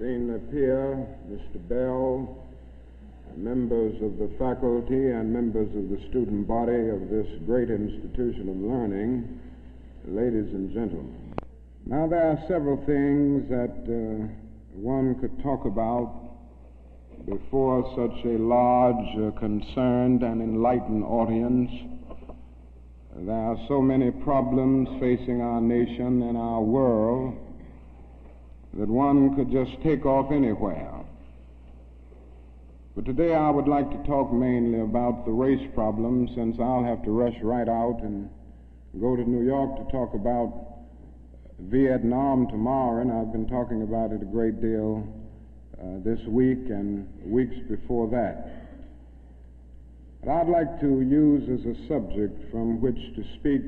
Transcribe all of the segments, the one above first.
esteemed peer, Mr. Bell, members of the faculty and members of the student body of this great institution of learning, ladies and gentlemen. Now, there are several things that one could talk about before such a large, concerned, and enlightened audience. There are so many problems facing our nation and our world that one could just take off anywhere. But today I would like to talk mainly about the race problem, since I'll have to rush right out and go to New York to talk about Vietnam tomorrow, and I've been talking about it a great deal this week and weeks before that. But I'd like to use as a subject from which to speak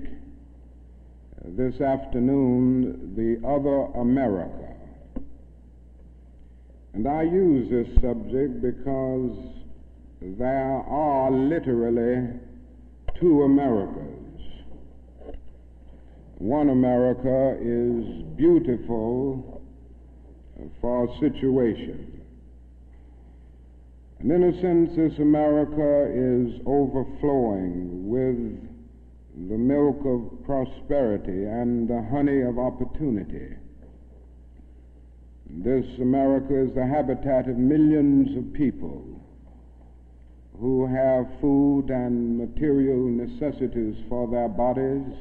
this afternoon the other America. And I use this subject because there are literally two Americas. One America is beautiful for situation. And in a sense, this America is overflowing with the milk of prosperity and the honey of opportunity. This America is the habitat of millions of people who have food and material necessities for their bodies,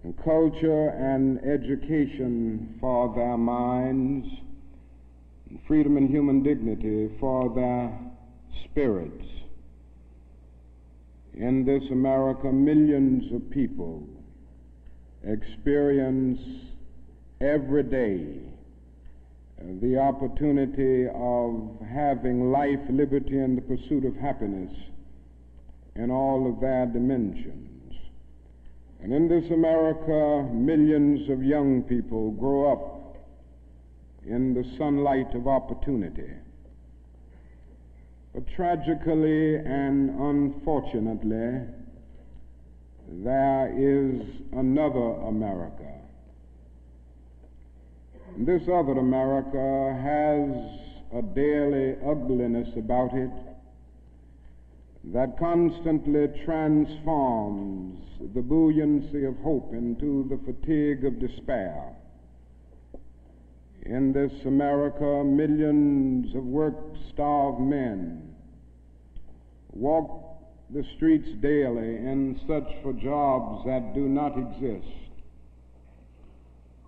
and culture and education for their minds, and freedom and human dignity for their spirits. In this America, millions of people experience every day the opportunity of having life, liberty, and the pursuit of happiness in all of their dimensions. And in this America, millions of young people grow up in the sunlight of opportunity. But tragically and unfortunately, there is another America. This other America has a daily ugliness about it that constantly transforms the buoyancy of hope into the fatigue of despair. In this America, millions of work-starved men walk the streets daily in search for jobs that do not exist.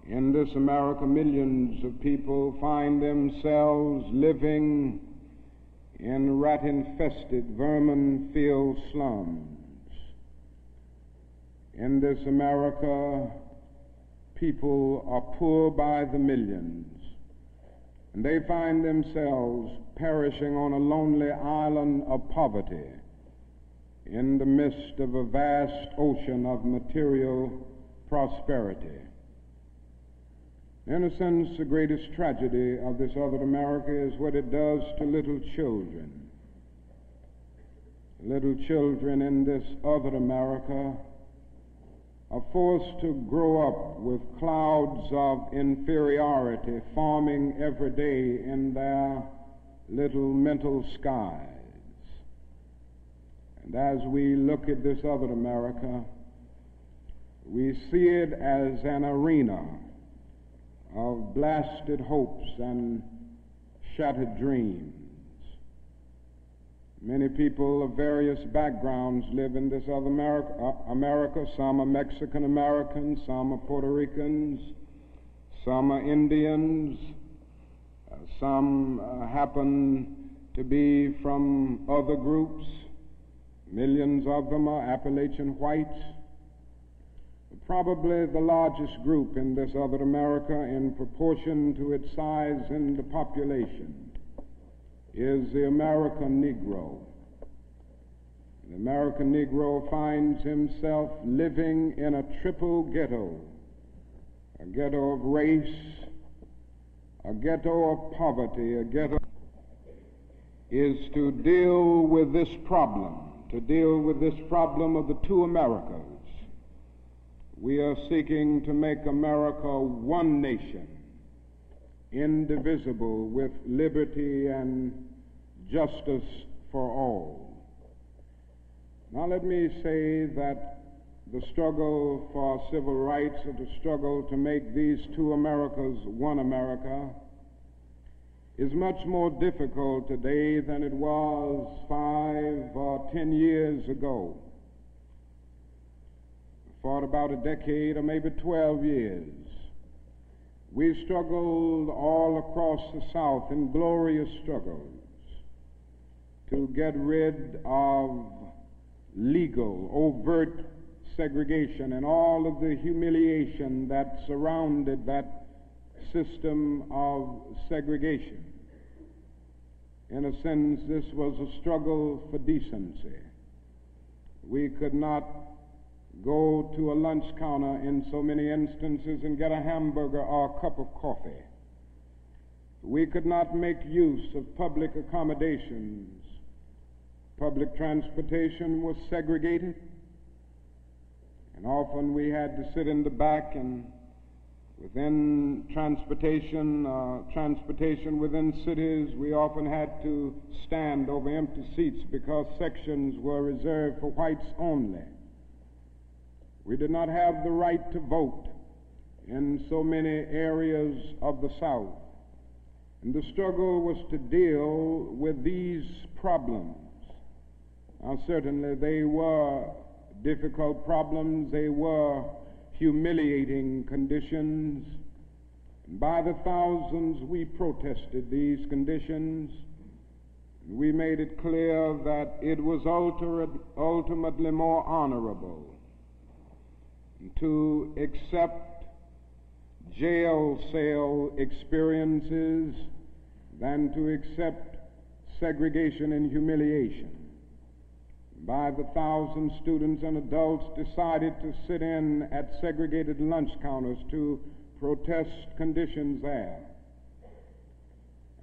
In this America, millions of people find themselves living in rat-infested, vermin-filled slums. In this America, people are poor by the millions, and they find themselves perishing on a lonely island of poverty in the midst of a vast ocean of material prosperity. In a sense, the greatest tragedy of this other America is what it does to little children. Little children in this other America are forced to grow up with clouds of inferiority forming every day in their little mental skies. And as we look at this other America, we see it as an arena of blasted hopes and shattered dreams. Many people of various backgrounds live in this other America. Some are Mexican Americans, some are Puerto Ricans, some are Indians, some happen to be from other groups. Millions of them are Appalachian whites. Probably the largest group in this other America, in proportion to its size in the population, is the American Negro. The American Negro finds himself living in a triple ghetto, a ghetto of race, a ghetto of poverty, a ghetto is to deal with this problem of the two Americas. We are seeking to make America one nation indivisible, with liberty and justice for all. Now let me say that the struggle for civil rights, or the struggle to make these two Americas one America, is much more difficult today than it was 5 or 10 years ago. For about a decade or maybe 12 years, we struggled all across the South in glorious struggles to get rid of legal, overt segregation and all of the humiliation that surrounded that system of segregation. In a sense, this was a struggle for decency. We could not go to a lunch counter in so many instances and get a hamburger or a cup of coffee. We could not make use of public accommodations. Public transportation was segregated, and often we had to sit in the back, and within transportation within cities, we often had to stand over empty seats because sections were reserved for whites only. We did not have the right to vote in so many areas of the South. And the struggle was to deal with these problems. Now, certainly they were difficult problems. They were humiliating conditions. And by the thousands, we protested these conditions. We made it clear that it was ultimately more honorable to accept jail cell experiences than to accept segregation and humiliation. By the thousand, students and adults decided to sit in at segregated lunch counters to protest conditions there.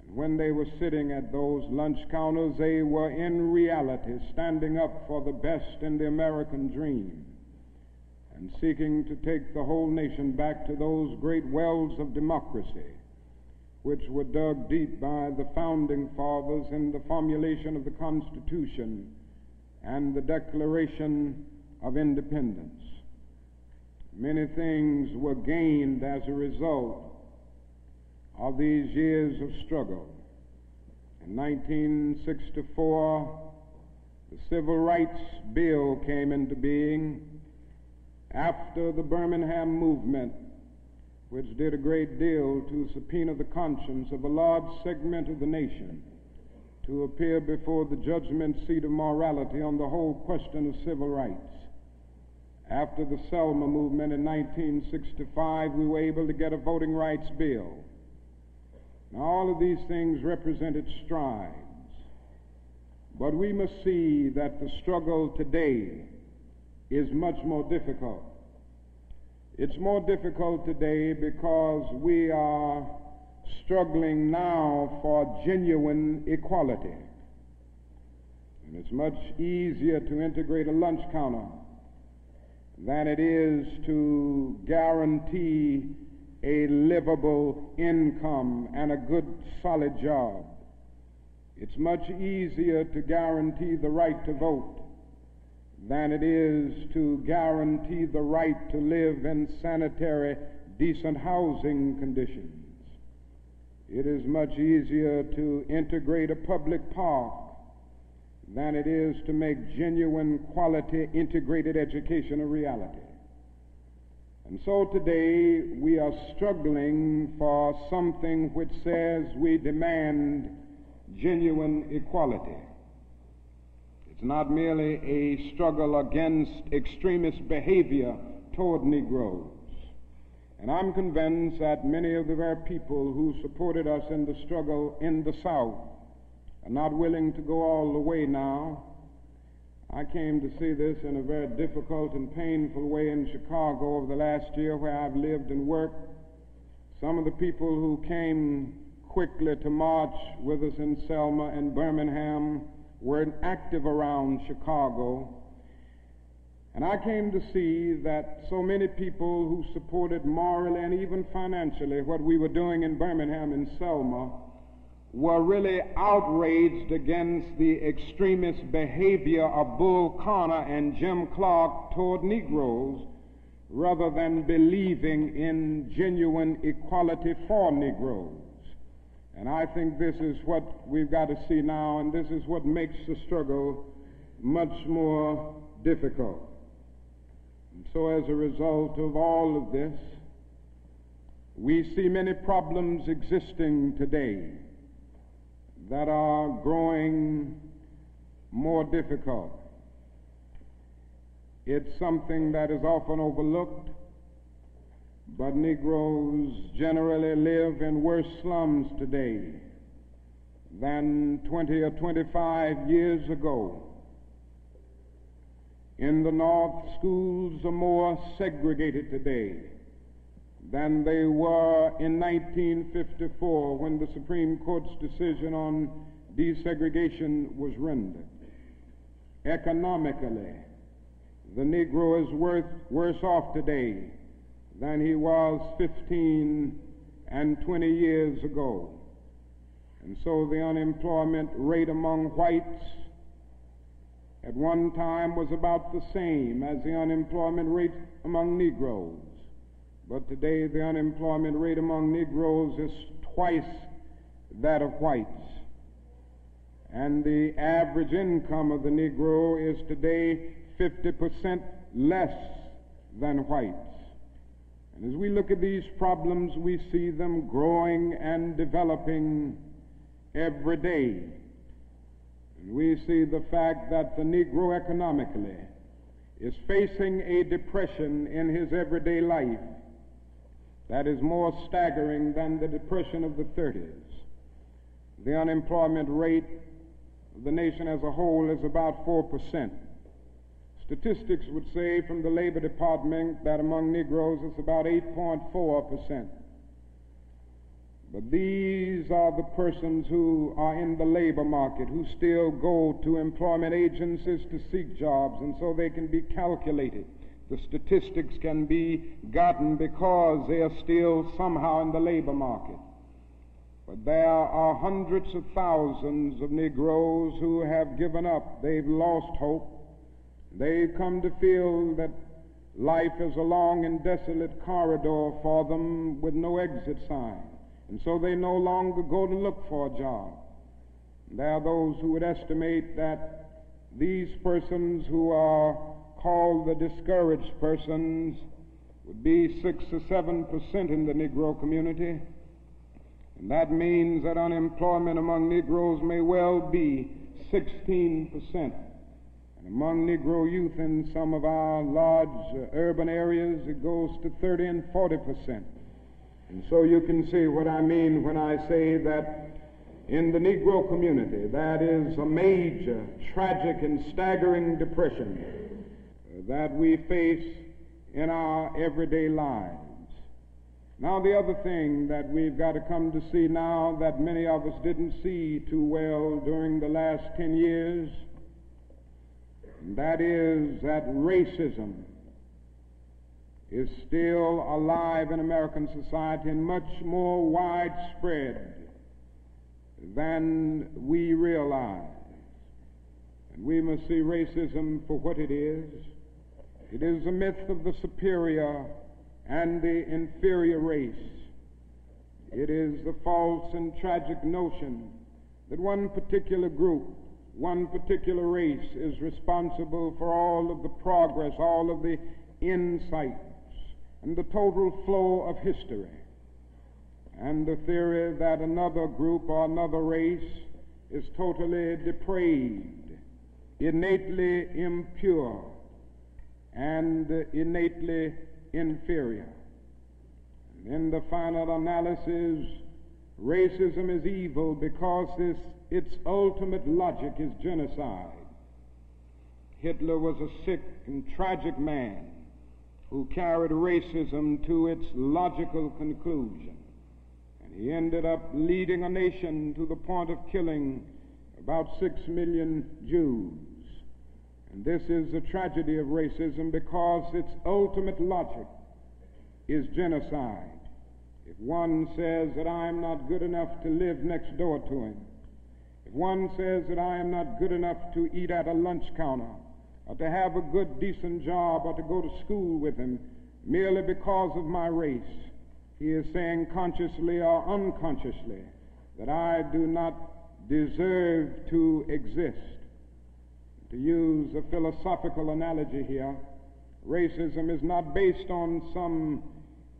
And when they were sitting at those lunch counters, they were in reality standing up for the best in the American dream and seeking to take the whole nation back to those great wells of democracy which were dug deep by the founding fathers in the formulation of the Constitution and the Declaration of Independence. Many things were gained as a result of these years of struggle. In 1964, the Civil Rights Bill came into being after the Birmingham movement, which did a great deal to subpoena the conscience of a large segment of the nation to appear before the judgment seat of morality on the whole question of civil rights. After the Selma movement in 1965, we were able to get a voting rights bill. Now, all of these things represented strides, but we must see that the struggle today is much more difficult. It's more difficult today because we are struggling now for genuine equality. And it's much easier to integrate a lunch counter than it is to guarantee a livable income and a good, solid job. It's much easier to guarantee the right to vote than it is to guarantee the right to live in sanitary, decent housing conditions. It is much easier to integrate a public park than it is to make genuine, quality, integrated education a reality. And so today we are struggling for something which says we demand genuine equality. It's not merely a struggle against extremist behavior toward Negroes. And I'm convinced that many of the very people who supported us in the struggle in the South are not willing to go all the way now. I came to see this in a very difficult and painful way in Chicago over the last year, where I've lived and worked. Some of the people who came quickly to march with us in Selma and Birmingham were active around Chicago. And I came to see that so many people who supported morally and even financially what we were doing in Birmingham and Selma were really outraged against the extremist behavior of Bull Connor and Jim Clark toward Negroes, rather than believing in genuine equality for Negroes. And I think this is what we've got to see now, and this is what makes the struggle much more difficult. And so as a result of all of this, we see many problems existing today that are growing more difficult. It's something that is often overlooked, but Negroes generally live in worse slums today than 20 or 25 years ago. In the North, schools are more segregated today than they were in 1954 when the Supreme Court's decision on desegregation was rendered. Economically, the Negro is worse off today than he was 15 and 20 years ago. And so the unemployment rate among whites at one time was about the same as the unemployment rate among Negroes. But today the unemployment rate among Negroes is twice that of whites. And the average income of the Negro is today 50% less than whites. And as we look at these problems, we see them growing and developing every day. And we see the fact that the Negro economically is facing a depression in his everyday life that is more staggering than the depression of the 30s. The unemployment rate of the nation as a whole is about 4%. Statistics would say from the Labor Department that among Negroes it's about 8.4%. But these are the persons who are in the labor market, who still go to employment agencies to seek jobs, and so they can be calculated. The statistics can be gotten because they are still somehow in the labor market. But there are hundreds of thousands of Negroes who have given up. They've lost hope. They've come to feel that life is a long and desolate corridor for them with no exit sign. And so they no longer go to look for a job. There are those who would estimate that these persons who are called the discouraged persons would be 6 or 7% in the Negro community. And that means that unemployment among Negroes may well be 16%. Among Negro youth in some of our large urban areas, it goes to 30 and 40%. And so you can see what I mean when I say that in the Negro community, that is a major, tragic, and staggering depression that we face in our everyday lives. Now, the other thing that we've got to come to see now that many of us didn't see too well during the last 10 years, that is that racism is still alive in American society and much more widespread than we realize. And we must see racism for what it is. It is a myth of the superior and the inferior race. It is the false and tragic notion that one particular group, one particular race is responsible for all of the progress, all of the insights, and the total flow of history. And the theory that another group or another race is totally depraved, innately impure, and innately inferior. And in the final analysis, racism is evil because its ultimate logic is genocide. Hitler was a sick and tragic man who carried racism to its logical conclusion. And he ended up leading a nation to the point of killing about 6 million Jews. And this is the tragedy of racism, because its ultimate logic is genocide. If one says that I am not good enough to live next door to him, if one says that I am not good enough to eat at a lunch counter, or to have a good, decent job, or to go to school with him, merely because of my race, he is saying consciously or unconsciously that I do not deserve to exist. To use a philosophical analogy here, racism is not based on some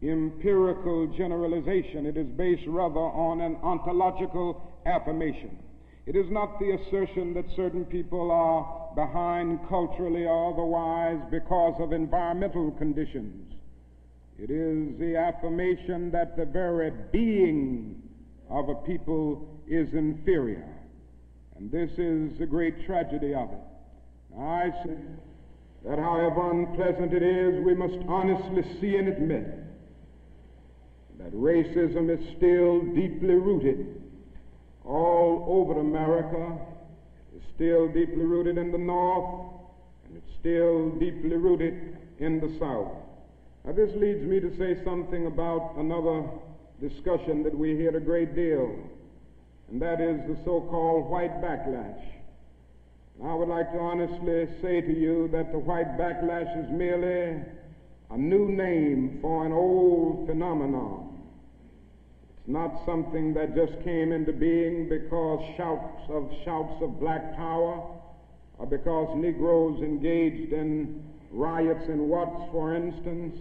empirical generalization. It is based rather on an ontological affirmation. It is not the assertion that certain people are behind culturally or otherwise because of environmental conditions. It is the affirmation that the very being of a people is inferior. And this is the great tragedy of it. I say that however unpleasant it is, we must honestly see and admit that racism is still deeply rooted all over America. It's still deeply rooted in the North, and it's still deeply rooted in the South. Now, this leads me to say something about another discussion that we hear a great deal, and that is the so-called white backlash. And I would like to honestly say to you that the white backlash is merely a new name for an old phenomenon. It's not something that just came into being because shouts of black power, or because Negroes engaged in riots in Watts, for instance.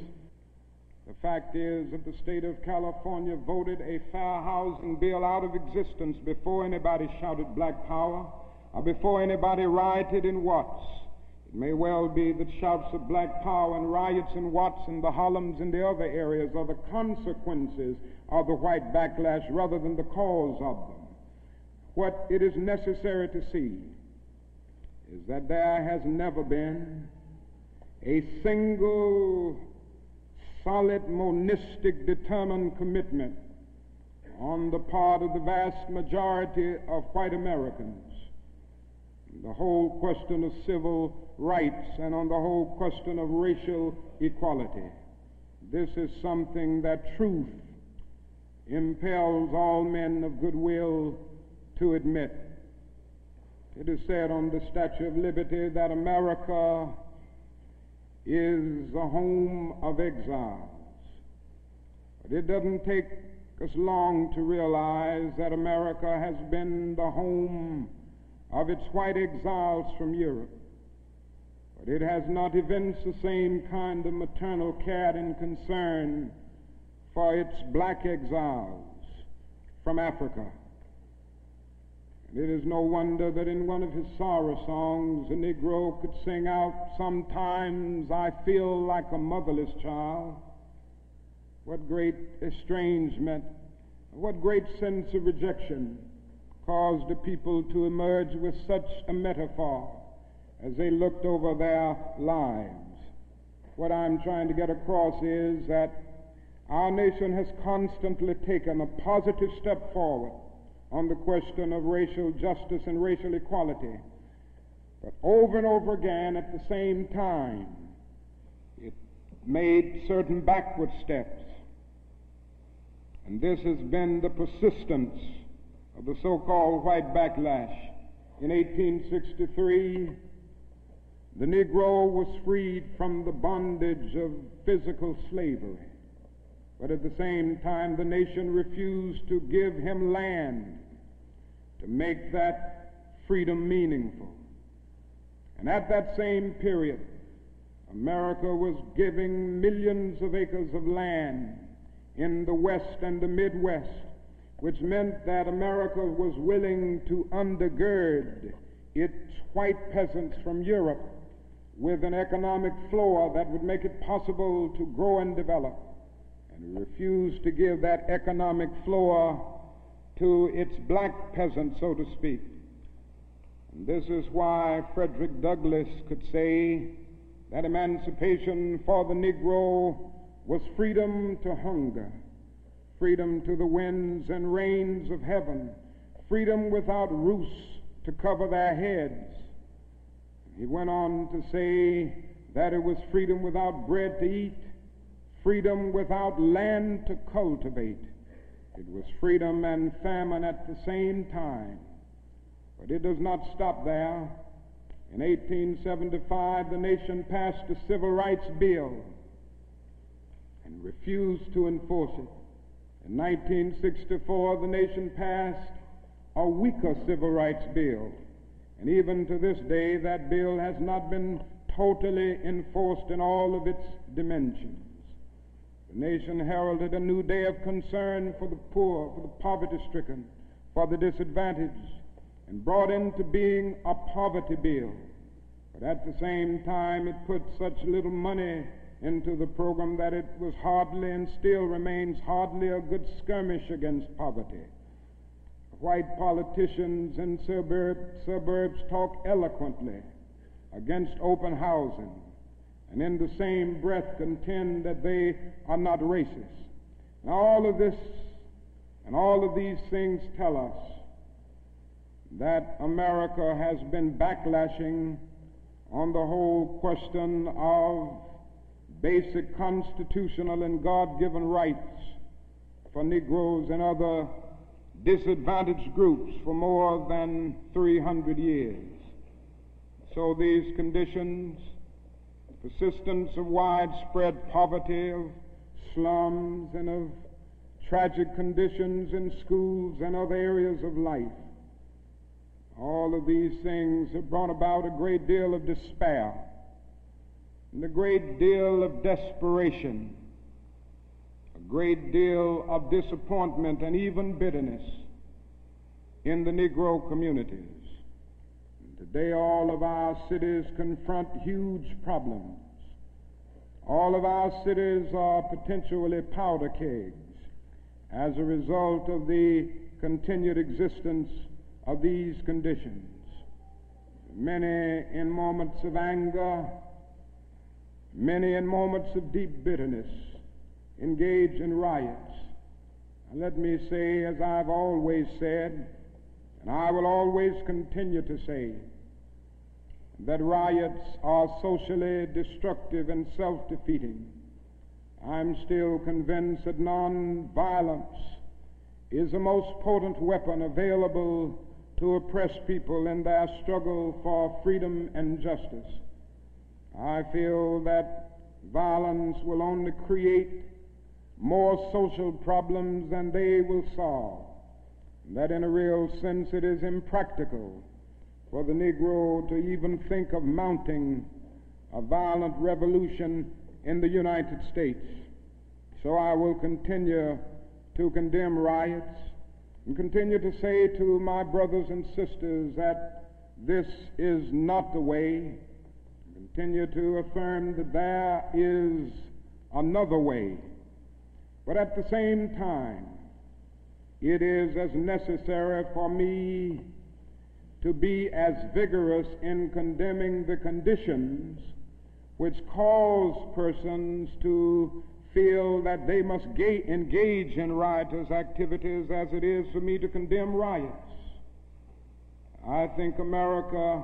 The fact is that the state of California voted a fair housing bill out of existence before anybody shouted black power, or before anybody rioted in Watts. It may well be that shouts of black power and riots in Watts and the Harlems and the other areas are the consequences of the white backlash rather than the cause of them. What it is necessary to see is that there has never been a single solid, monistic, determined commitment on the part of the vast majority of white Americans, the whole question of civil rights and on the whole question of racial equality. This is something that truth impels all men of goodwill to admit. It is said on the Statue of Liberty that America is the home of exiles. But it doesn't take us long to realize that America has been the home of its white exiles from Europe. But it has not evinced the same kind of maternal care and concern for its black exiles from Africa. And it is no wonder that in one of his sorrow songs, a Negro could sing out, "Sometimes I feel like a motherless child." What great estrangement, what great sense of rejection caused the people to emerge with such a metaphor as they looked over their lives. What I'm trying to get across is that our nation has constantly taken a positive step forward on the question of racial justice and racial equality. But over and over again, at the same time, it made certain backward steps. And this has been the persistence of the so-called white backlash. In 1863, the Negro was freed from the bondage of physical slavery. But at the same time, the nation refused to give him land to make that freedom meaningful. And at that same period, America was giving millions of acres of land in the West and the Midwest, which meant that America was willing to undergird its white peasants from Europe with an economic floor that would make it possible to grow and develop. And refused to give that economic floor to its black peasants, so to speak. And this is why Frederick Douglass could say that emancipation for the Negro was freedom to hunger, freedom to the winds and rains of heaven, freedom without roofs to cover their heads, He went on to say that it was freedom without bread to eat, freedom without land to cultivate. It was freedom and famine at the same time. But it does not stop there. In 1875, the nation passed a civil rights bill and refused to enforce it. In 1964, the nation passed a weaker civil rights bill. And even to this day, that bill has not been totally enforced in all of its dimensions. The nation heralded a new day of concern for the poor, for the poverty-stricken, for the disadvantaged, and brought into being a poverty bill. But at the same time, it put such little money into the program that it was hardly, and still remains hardly, a good skirmish against poverty. White politicians in suburbs talk eloquently against open housing, and in the same breath contend that they are not racist. And all of this and all of these things tell us that America has been backlashing on the whole question of basic constitutional and God-given rights for Negroes and other disadvantaged groups for more than 300 years. So these conditions, persistence of widespread poverty, of slums, and of tragic conditions in schools and other areas of life, all of these things have brought about a great deal of despair and a great deal of desperation, a great deal of disappointment and even bitterness in the Negro communities. And today all of our cities confront huge problems. All of our cities are potentially powder kegs as a result of the continued existence of these conditions. Many in moments of anger, many in moments of deep bitterness, engage in riots. And let me say, as I've always said, and I will always continue to say, that riots are socially destructive and self-defeating. I'm still convinced that nonviolence is the most potent weapon available to oppress people in their struggle for freedom and justice. I feel that violence will only create more social problems than they will solve, and that in a real sense it is impractical for the Negro to even think of mounting a violent revolution in the United States. So I will continue to condemn riots and continue to say to my brothers and sisters that this is not the way. Continue to affirm that there is another way. But at the same time, it is as necessary for me to be as vigorous in condemning the conditions which cause persons to feel that they must engage in riotous activities as it is for me to condemn riots. I think America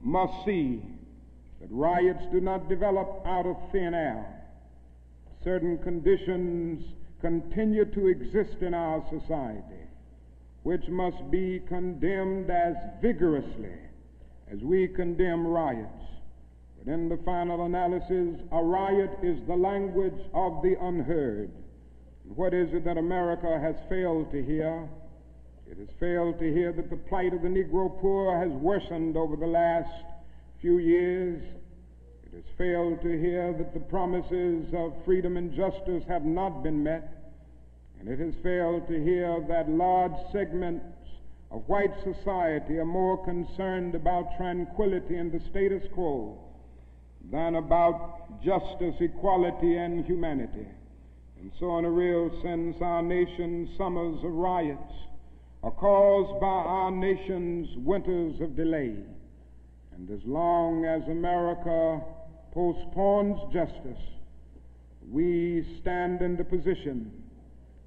must see that riots do not develop out of thin air. Certain conditions continue to exist in our society, which must be condemned as vigorously as we condemn riots. But in the final analysis, a riot is the language of the unheard. And what is it that America has failed to hear? It has failed to hear that the plight of the Negro poor has worsened over the last few years. It has failed to hear that the promises of freedom and justice have not been met. And it has failed to hear that large segments of white society are more concerned about tranquility and the status quo than about justice, equality, and humanity. And so in a real sense, our nation's summers of riots are caused by our nation's winters of delay. And as long as America postpones justice, we stand in the position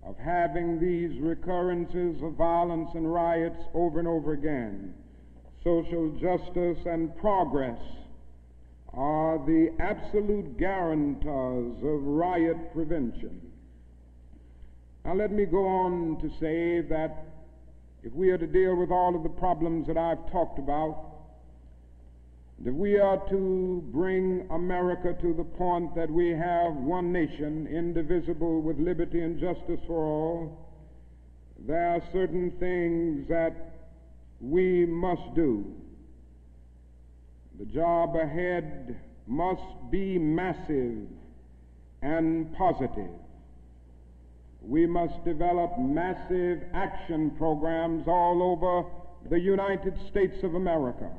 of having these recurrences of violence and riots over and over again. social justice, and progress are the absolute guarantors of riot prevention. Now let me go on to say that if we are to deal with all of the problems that I've talked about, if we are to bring America to the point that we have one nation, indivisible, with liberty and justice for all, there are certain things that we must do. The job ahead must be massive and positive. We must develop massive action programs all over the United States of America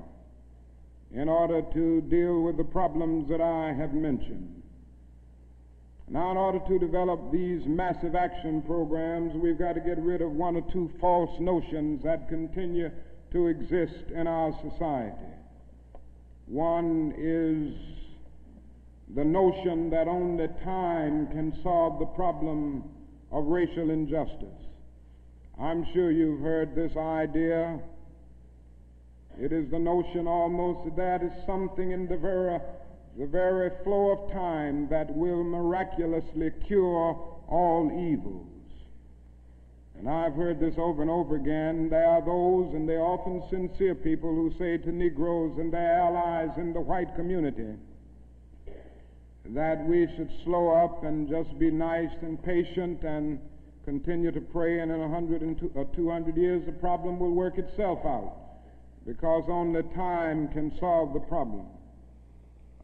in order to deal with the problems that I have mentioned. Now, in order to develop these massive action programs, we've got to get rid of one or two false notions that continue to exist in our society. One is the notion that only time can solve the problem of racial injustice. I'm sure you've heard this idea. It is the notion almost that is something in the very flow of time that will miraculously cure all evils. And I've heard this over and over again. There are those, and they're often sincere people, who say to Negroes and their allies in the white community that we should slow up and just be nice and patient and continue to pray, and in 100 or 200 years the problem will work itself out, because only time can solve the problem.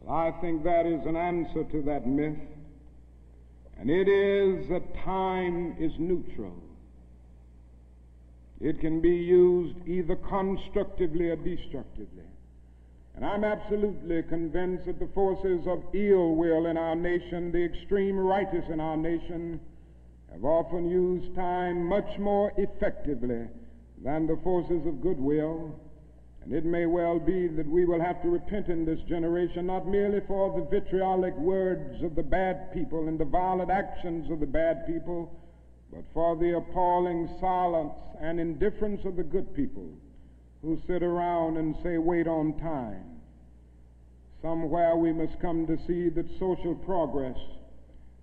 I think that is an answer to that myth, and it is that time is neutral. It can be used either constructively or destructively. And I'm absolutely convinced that the forces of ill will in our nation, the extreme rightists in our nation, have often used time much more effectively than the forces of goodwill. And it may well be that we will have to repent in this generation, not merely for the vitriolic words of the bad people and the violent actions of the bad people, but for the appalling silence and indifference of the good people who sit around and say, wait on time. Somewhere we must come to see that social progress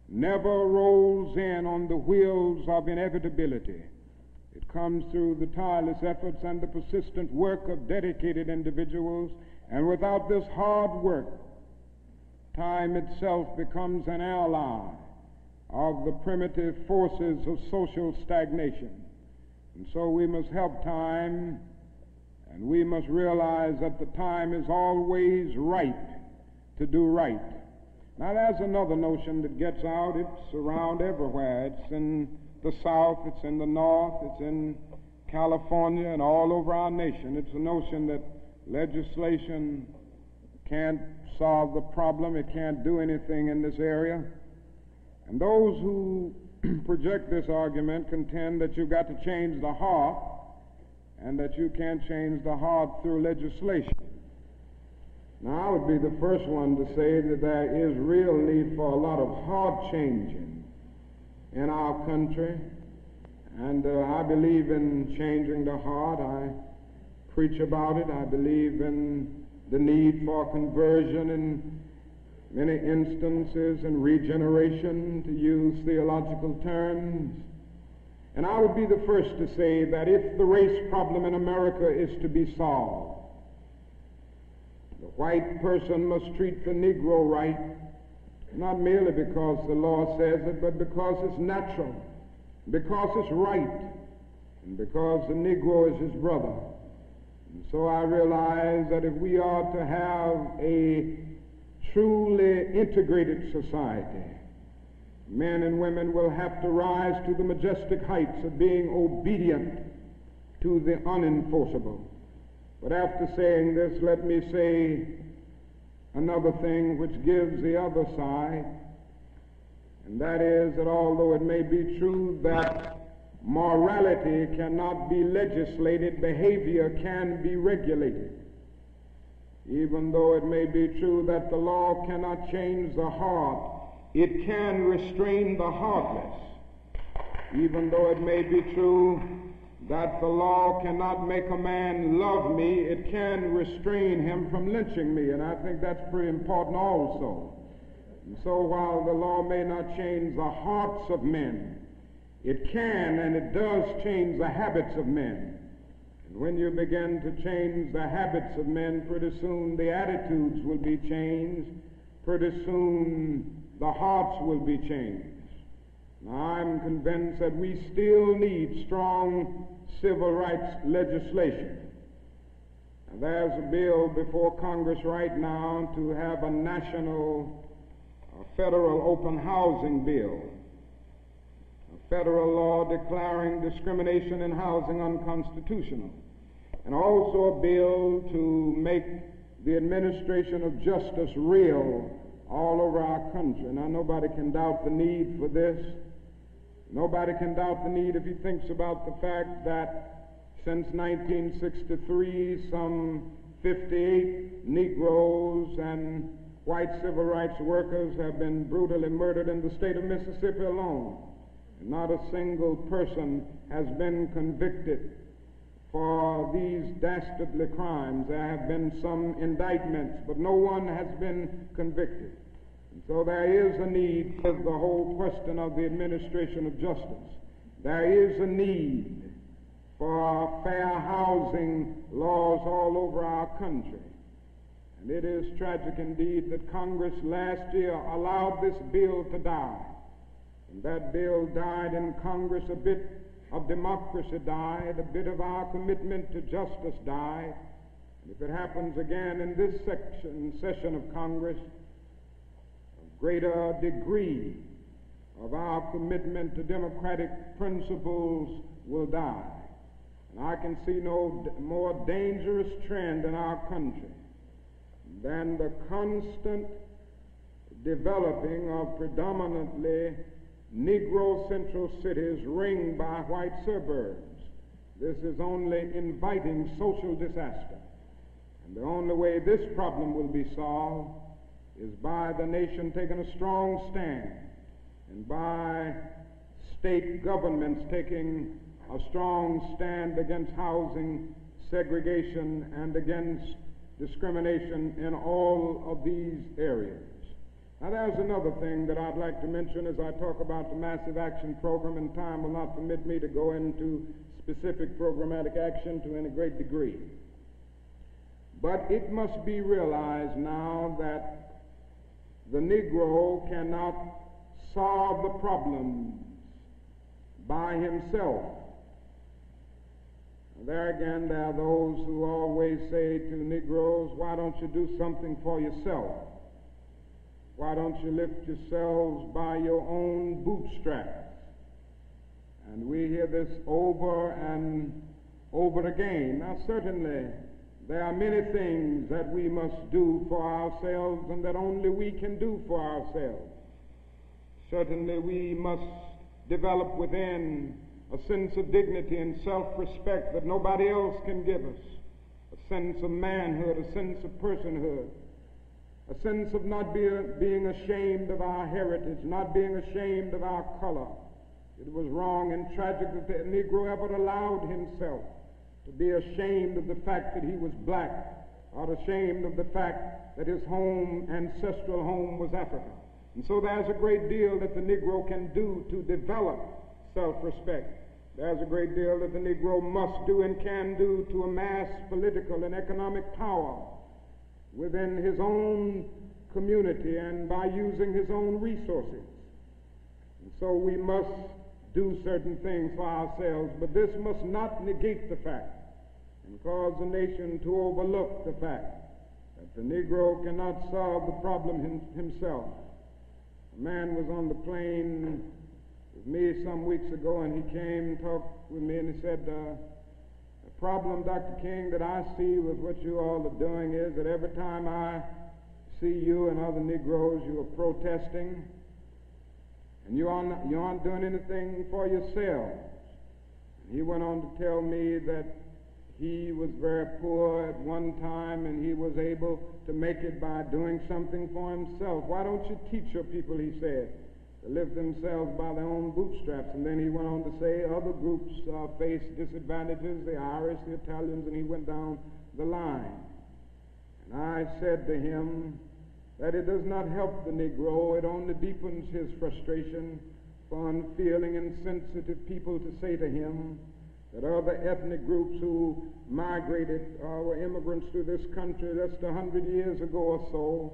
never rolls in on the wheels of inevitability. It comes through the tireless efforts and the persistent work of dedicated individuals, and without this hard work, time itself becomes an ally of the primitive forces of social stagnation. And so we must help time, and we must realize that the time is always right to do right. Now there's another notion that gets out. It's around everywhere. It's in the South, it's in the North, it's in California, and all over our nation. It's a notion that legislation can't solve the problem. It can't do anything in this area. And those who project this argument contend that you've got to change the heart, and that you can't change the heart through legislation. Now, I would be the first one to say that there is real need for a lot of heart changing in our country, and I believe in changing the heart. I preach about it. I believe in the need for conversion in many instances, and regeneration, to use theological terms. And I would be the first to say that if the race problem in America is to be solved, the white person must treat the Negro right, not merely because the law says it, but because it's natural, because it's right, and because the Negro is his brother. And so I realize that if we are to have a truly integrated society, men and women will have to rise to the majestic heights of being obedient to the unenforceable. But after saying this, let me say another thing which gives the other side, and that is that although it may be true that morality cannot be legislated, behavior can be regulated. Even though it may be true that the law cannot change the heart, it can restrain the heartless. Even though it may be true that the law cannot make a man love me, it can restrain him from lynching me, and I think that's pretty important also. And so while the law may not change the hearts of men, it can and it does change the habits of men. And when you begin to change the habits of men, pretty soon the attitudes will be changed, pretty soon the hearts will be changed. Now, I'm convinced that we still need strong civil rights legislation. Now, there's a bill before Congress right now to have a national federal open housing bill, a federal law declaring discrimination in housing unconstitutional, and also a bill to make the administration of justice real all over our country. Now, nobody can doubt the need for this. Nobody can doubt the need if he thinks about the fact that since 1963, some 58 Negroes and white civil rights workers have been brutally murdered in the state of Mississippi alone. And not a single person has been convicted for these dastardly crimes. There have been some indictments, but no one has been convicted. And so there is a need for the whole question of the administration of justice. There is a need for fair housing laws all over our country. And it is tragic indeed that Congress last year allowed this bill to die. And that bill died in Congress. A bit of democracy died, a bit of our commitment to justice died. And if it happens again in this session of Congress, a greater degree of our commitment to democratic principles will die. And I can see no more dangerous trend in our country than the constant developing of predominantly Negro central cities ringed by white suburbs. This is only inviting social disaster. And the only way this problem will be solved is by the nation taking a strong stand and by state governments taking a strong stand against housing segregation and against discrimination in all of these areas. Now, there's another thing that I'd like to mention as I talk about the Massive Action Program, and time will not permit me to go into specific programmatic action to any great degree. But it must be realized now that the Negro cannot solve the problems by himself. There again, there are those who always say to Negroes, why don't you do something for yourself? Why don't you lift yourselves by your own bootstraps? And we hear this over and over again. Now, certainly, there are many things that we must do for ourselves and that only we can do for ourselves. Certainly, we must develop within a sense of dignity and self-respect that nobody else can give us, a sense of manhood, a sense of personhood, a sense of not being ashamed of our heritage, not being ashamed of our color. It was wrong and tragic that the Negro ever allowed himself to be ashamed of the fact that he was black, or ashamed of the fact that his home, ancestral home, was Africa. And so there's a great deal that the Negro can do to develop self-respect. There's a great deal that the Negro must do and can do to amass political and economic power within his own community and by using his own resources. And so we must do certain things for ourselves, but this must not negate the fact and cause the nation to overlook the fact that the Negro cannot solve the problem himself. A man was on the plane with me some weeks ago, and he came and talked with me, and he said, the problem, Dr. King, that I see with what you all are doing is that every time I see you and other Negroes, you are protesting, and you aren't doing anything for yourselves. And he went on to tell me that he was very poor at one time, and he was able to make it by doing something for himself. Why don't you teach your people, he said, to lift themselves by their own bootstraps. And then he went on to say other groups face disadvantages, the Irish, the Italians, and he went down the line. And I said to him that it does not help the Negro, it only deepens his frustration for unfeeling and sensitive people to say to him that other ethnic groups who migrated or were immigrants to this country just 100 years ago or so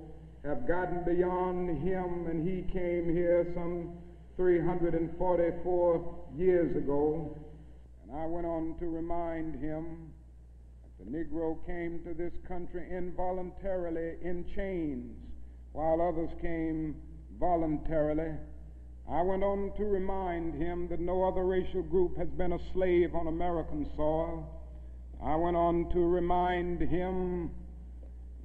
have gotten beyond him, and he came here some 344 years ago. And I went on to remind him that the Negro came to this country involuntarily in chains, while others came voluntarily. I went on to remind him that no other racial group has been a slave on American soil. I went on to remind him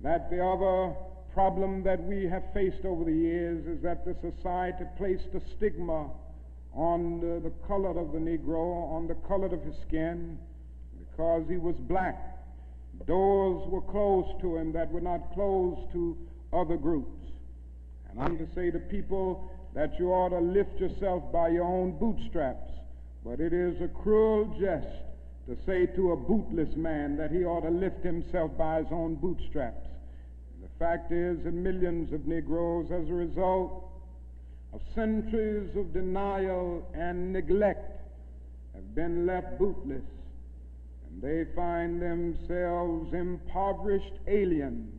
that the other problem that we have faced over the years is that the society placed a stigma on the color of the Negro, on the color of his skin, because he was black. Doors were closed to him that were not closed to other groups. And I'm to say to people that you ought to lift yourself by your own bootstraps, but it is a cruel jest to say to a bootless man that he ought to lift himself by his own bootstraps. The fact is that millions of Negroes, as a result of centuries of denial and neglect, have been left bootless, and they find themselves impoverished aliens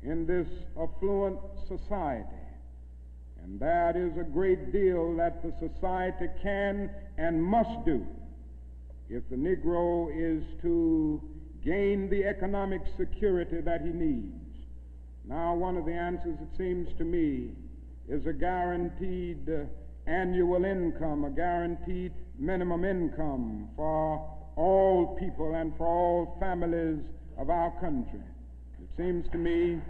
in this affluent society. And that is a great deal that the society can and must do if the Negro is to gain the economic security that he needs. Now, one of the answers, it seems to me, is a guaranteed annual income, a guaranteed minimum income for all people and for all families of our country. It seems to me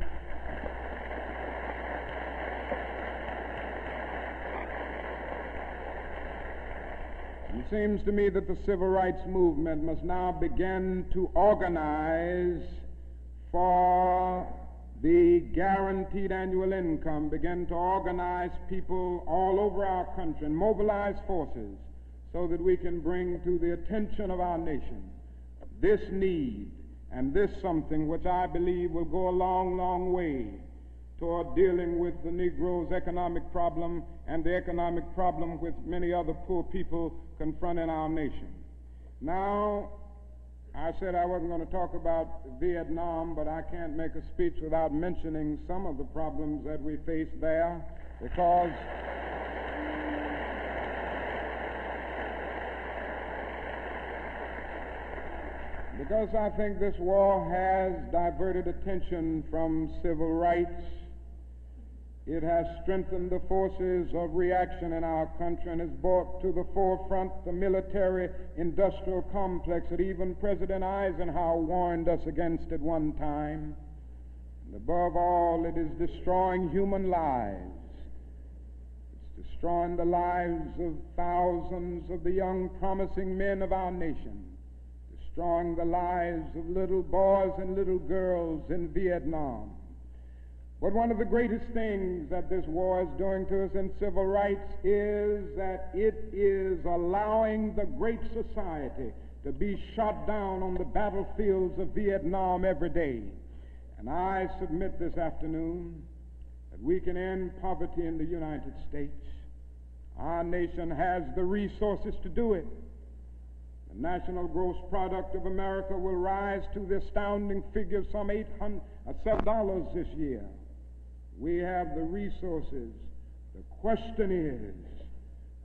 that the civil rights movement must now begin to organize for the guaranteed annual income, begin to organize people all over our country and mobilize forces so that we can bring to the attention of our nation this need and this something which I believe will go a long, long way toward dealing with the Negro's economic problem and the economic problem which many other poor people confront in our nation. Now, I said I wasn't going to talk about Vietnam, but I can't make a speech without mentioning some of the problems that we face there, because I think this war has diverted attention from civil rights. It has strengthened the forces of reaction in our country and has brought to the forefront the military-industrial complex that even President Eisenhower warned us against at one time. And above all, it is destroying human lives. It's destroying the lives of thousands of the young, promising men of our nation, destroying the lives of little boys and little girls in Vietnam. But one of the greatest things that this war is doing to us in civil rights is that it is allowing the great society to be shot down on the battlefields of Vietnam every day. And I submit this afternoon that we can end poverty in the United States. Our nation has the resources to do it. The national gross product of America will rise to the astounding figure of some $7 this year. We have the resources. The question is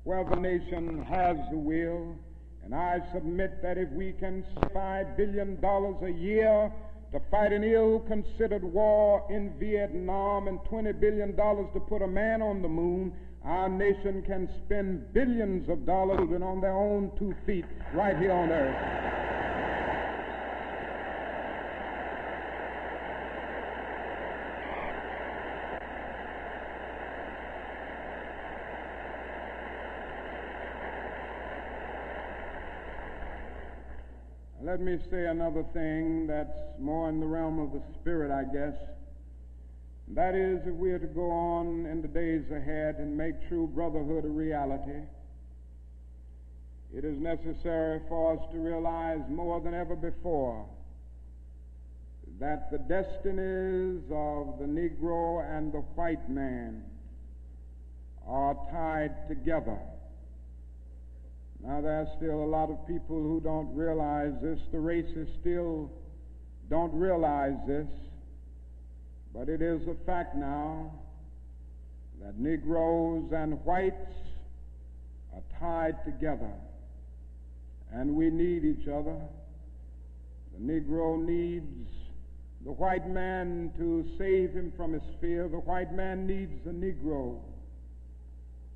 whether the nation has the will. And I submit that if we can spend $5 billion a year to fight an ill-considered war in Vietnam and $20 billion to put a man on the moon, our nation can spend billions of dollars on their own 2 feet right here on earth. Let me say another thing that's more in the realm of the spirit, I guess. That is, if we are to go on in the days ahead and make true brotherhood a reality, it is necessary for us to realize more than ever before that the destinies of the Negro and the white man are tied together. Now, there are still a lot of people who don't realize this. The racists still don't realize this. But it is a fact now that Negroes and whites are tied together, and we need each other. The Negro needs the white man to save him from his fear. The white man needs the Negro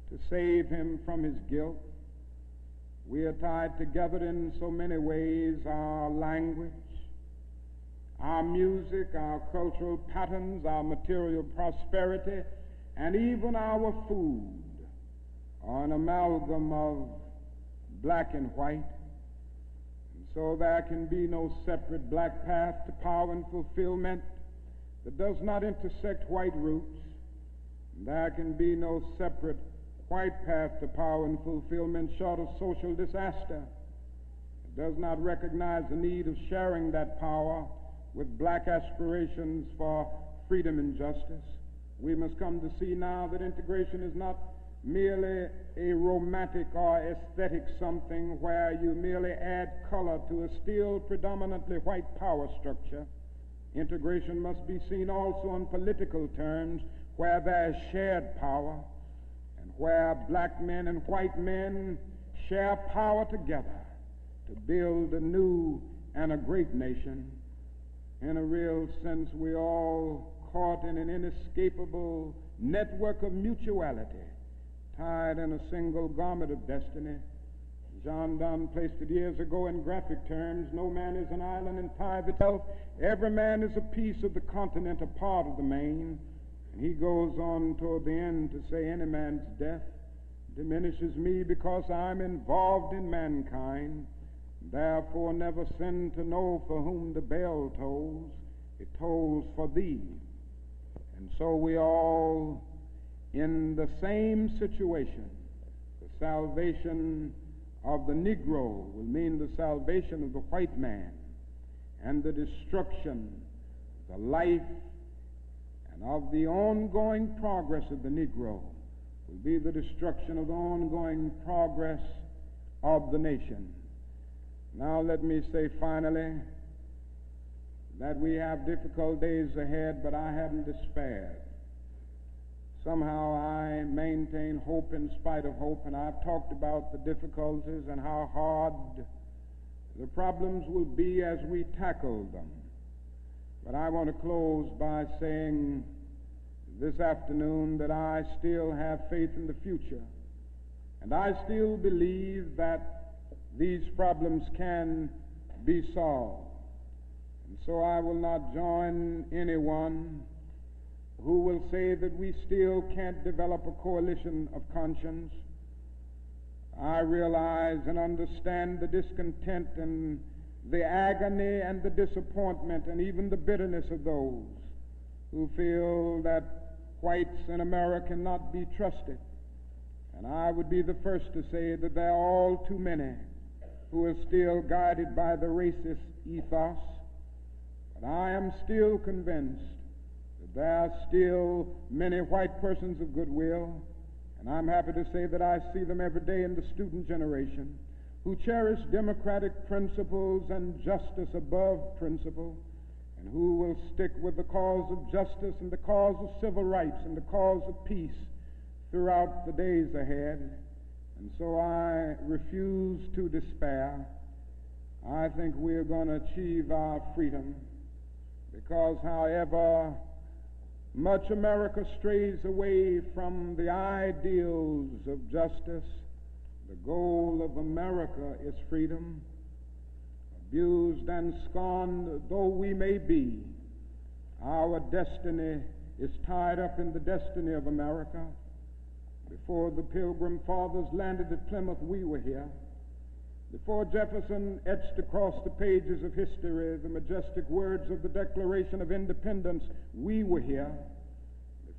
to save him from his guilt. We are tied together in so many ways: our language, our music, our cultural patterns, our material prosperity, and even our food are an amalgam of black and white. And so there can be no separate black path to power and fulfillment that does not intersect white roots. And there can be no separate white path to power and fulfillment short of social disaster. It does not recognize the need of sharing that power with black aspirations for freedom and justice. We must come to see now that integration is not merely a romantic or aesthetic something where you merely add color to a still predominantly white power structure. Integration must be seen also in political terms, where there is shared power and where black men and white men share power together to build a new and a great nation. In a real sense, we're all caught in an inescapable network of mutuality, tied in a single garment of destiny. John Donne placed it years ago in graphic terms: no man is an island entire itself. Every man is a piece of the continent, a part of the main. And he goes on toward the end to say, any man's death diminishes me because I'm involved in mankind. Therefore never sin to know for whom the bell tolls. It tolls for thee. And so we all in the same situation. The salvation of the Negro will mean the salvation of the white man, and the destruction of the life and of the ongoing progress of the Negro will be the destruction of the ongoing progress of the nation. Now let me say finally that we have difficult days ahead, but I haven't despaired. Somehow I maintain hope in spite of hope, and I've talked about the difficulties and how hard the problems will be as we tackle them. But I want to close by saying this afternoon that I still have faith in the future, and I still believe that these problems can be solved. And so I will not join anyone who will say that we still can't develop a coalition of conscience. I realize and understand the discontent and the agony and the disappointment and even the bitterness of those who feel that whites in America cannot be trusted. And I would be the first to say that there are all too many who are still guided by the racist ethos. But I am still convinced that there are still many white persons of goodwill, and I'm happy to say that I see them every day in the student generation, who cherish democratic principles and justice above principle, and who will stick with the cause of justice and the cause of civil rights and the cause of peace throughout the days ahead. And so I refuse to despair. I think we're going to achieve our freedom, because however much America strays away from the ideals of justice, the goal of America is freedom. Abused and scorned though we may be, our destiny is tied up in the destiny of America. Before the Pilgrim Fathers landed at Plymouth, we were here. Before Jefferson etched across the pages of history the majestic words of the Declaration of Independence, we were here.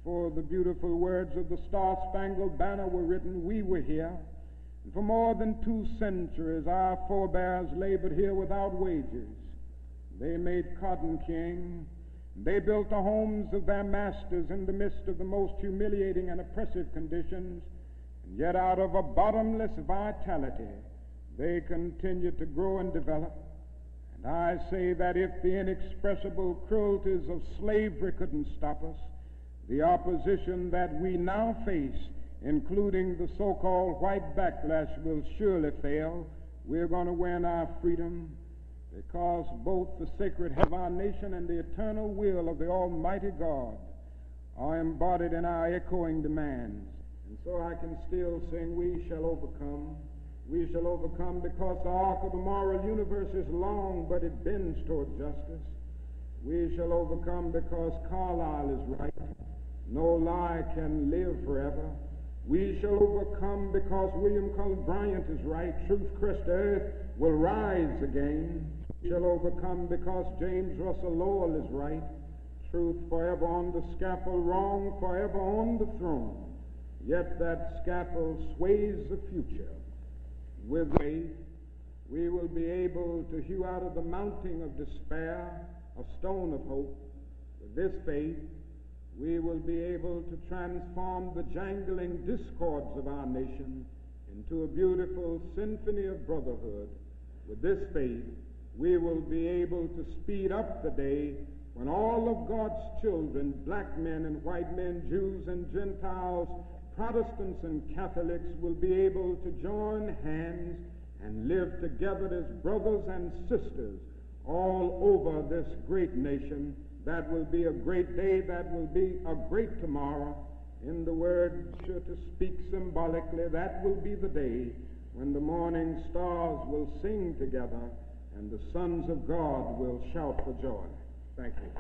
before the beautiful words of the Star-Spangled Banner were written, we were here. And for more than 2 centuries, our forebears labored here without wages. They made cotton king. They built the homes of their masters in the midst of the most humiliating and oppressive conditions. And yet out of a bottomless vitality, they continued to grow and develop. And I say that if the inexpressible cruelties of slavery couldn't stop us, the opposition that we now face, including the so-called white backlash, will surely fail. We're going to win our freedom, because both the sacred head of our nation and the eternal will of the Almighty God are embodied in our echoing demands. And so I can still sing, we shall overcome. We shall overcome because the arc of the moral universe is long, but it bends toward justice. We shall overcome because Carlyle is right. No lie can live forever. We shall overcome because William Cullen Bryant is right. Truth crushed earth will rise again. We shall overcome because James Russell Lowell is right. Truth forever on the scaffold, wrong forever on the throne. Yet that scaffold sways the future. With faith, we will be able to hew out of the mounting of despair a stone of hope. With this faith, we will be able to transform the jangling discords of our nation into a beautiful symphony of brotherhood. With this faith, we will be able to speed up the day when all of God's children, black men and white men, Jews and Gentiles, Protestants and Catholics, will be able to join hands and live together as brothers and sisters all over this great nation. That will be a great day. That will be a great tomorrow. In the word, to speak symbolically, that will be the day when the morning stars will sing together and the sons of God will shout for joy. Thank you.